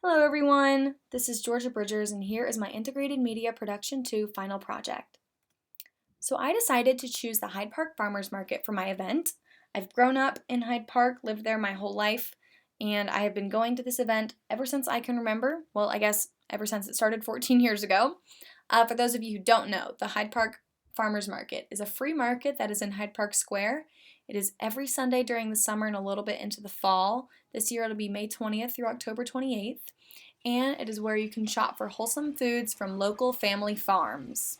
Hello everyone, this is Georgia Bridgers and here is my Integrated Media Production 2 final project. So I decided to choose the Hyde Park Farmers Market for my event. I've grown up in Hyde Park, lived there my whole life, and I have been going to this event ever since I can remember. Well, I guess ever since it started 14 years ago. For those of you who don't know, the Hyde Park Farmers Market is a free market that is in Hyde Park Square. It is every Sunday during the summer and a little bit into the fall. This year it'll be May 20th through October 28th. And it is where you can shop for wholesome foods from local family farms.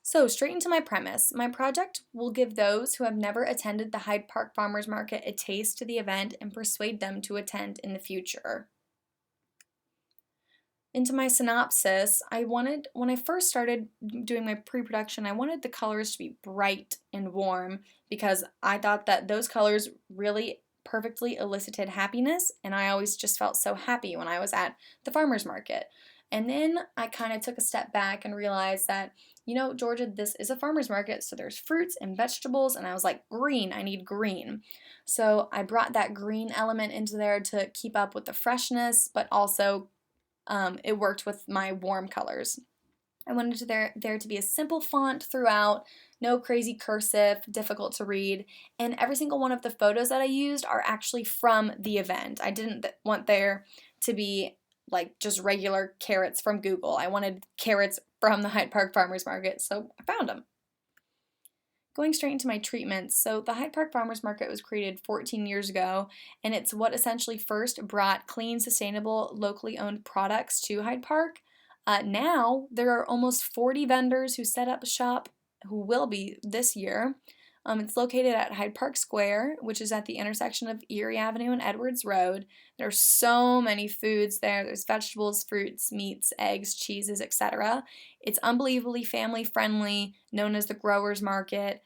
So, straight into my premise. My project will give those who have never attended the Hyde Park Farmers Market a taste to the event and persuade them to attend in the future. Into my synopsis, when I first started doing my pre-production, I wanted the colors to be bright and warm because I thought that those colors really perfectly elicited happiness, and I always just felt so happy when I was at the farmer's market. And then I kind of took a step back and realized that, Georgia, this is a farmer's market, so there's fruits and vegetables, and I was like, green, I need green. So I brought that green element into there to keep up with the freshness, but also it worked with my warm colors. I wanted there to be a simple font throughout, no crazy cursive, difficult to read, and every single one of the photos that I used are actually from the event. I didn't want there to be like just regular carrots from Google. I wanted carrots from the Hyde Park Farmers Market, so I found them. Going straight into my treatments, so the Hyde Park Farmers Market was created 14 years ago, and it's what essentially first brought clean, sustainable, locally owned products to Hyde Park. Now, there are almost 40 vendors who set up shop, who will be this year. It's located at Hyde Park Square, which is at the intersection of Erie Avenue and Edwards Road. There are so many foods there. There's vegetables, fruits, meats, eggs, cheeses, etc. It's unbelievably family friendly, known as the Growers Market.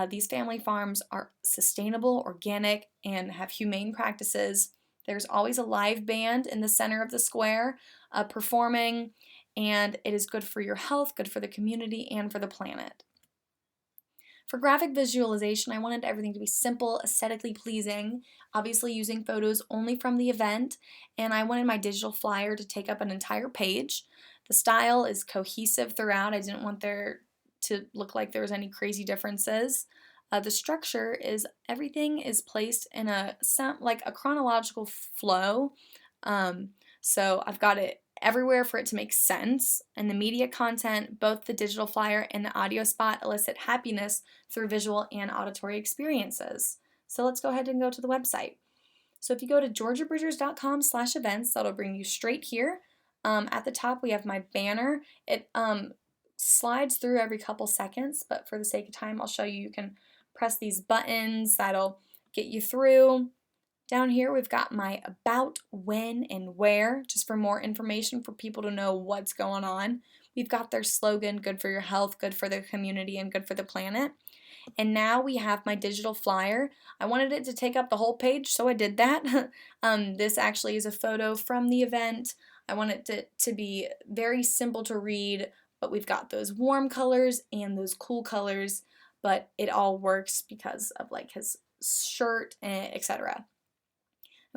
These family farms are sustainable, organic, and have humane practices. There's always a live band in the center of the square performing, and it is good for your health, good for the community, and for the planet. For graphic visualization, I wanted everything to be simple, aesthetically pleasing, obviously using photos only from the event, and I wanted my digital flyer to take up an entire page. The style is cohesive throughout. I didn't want there to look like there was any crazy differences. The structure is everything is placed in a chronological flow. So I've got it everywhere for it to make sense, and the media content, both the digital flyer and the audio spot, elicit happiness through visual and auditory experiences. So let's go ahead and go to the website. So if you go to georgiabridgers.com/events, that'll bring you straight here. At the top we have my banner. It slides through every couple seconds, but for the sake of time I'll show you. You can press these buttons, that'll get you through. Down here we've got my about, when, and where, just for more information for people to know what's going on. We've got their slogan, good for your health, good for the community, and good for the planet. And now we have my digital flyer. I wanted it to take up the whole page, so I did that. This actually is a photo from the event. I want it to be very simple to read, but we've got those warm colors and those cool colors, but it all works because of like his shirt, etc.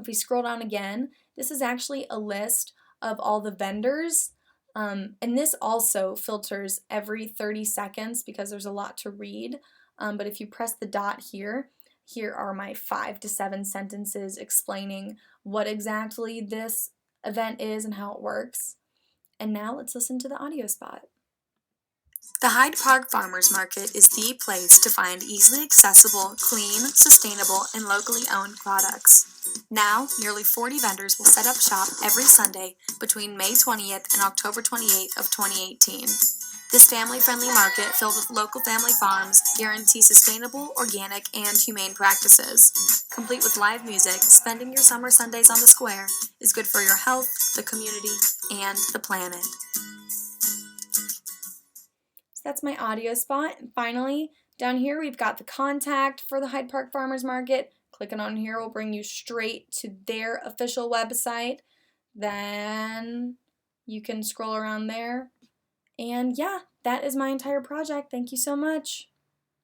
If we scroll down again, this is actually a list of all the vendors, and this also filters every 30 seconds because there's a lot to read, but if you press the dot here, here are my 5 to 7 sentences explaining what exactly this event is and how it works. And now let's listen to the audio spot. The Hyde Park Farmers Market is the place to find easily accessible, clean, sustainable, and locally owned products. Now, nearly 40 vendors will set up shop every Sunday between May 20th and October 28th of 2018. This family-friendly market, filled with local family farms, guarantees sustainable, organic, and humane practices. Complete with live music, spending your summer Sundays on the square is good for your health, the community, and the planet. So that's my audio spot. And finally, down here we've got the contact for the Hyde Park Farmers Market. Clicking on here will bring you straight to their official website. Then you can scroll around there. And yeah, that is my entire project. Thank you so much.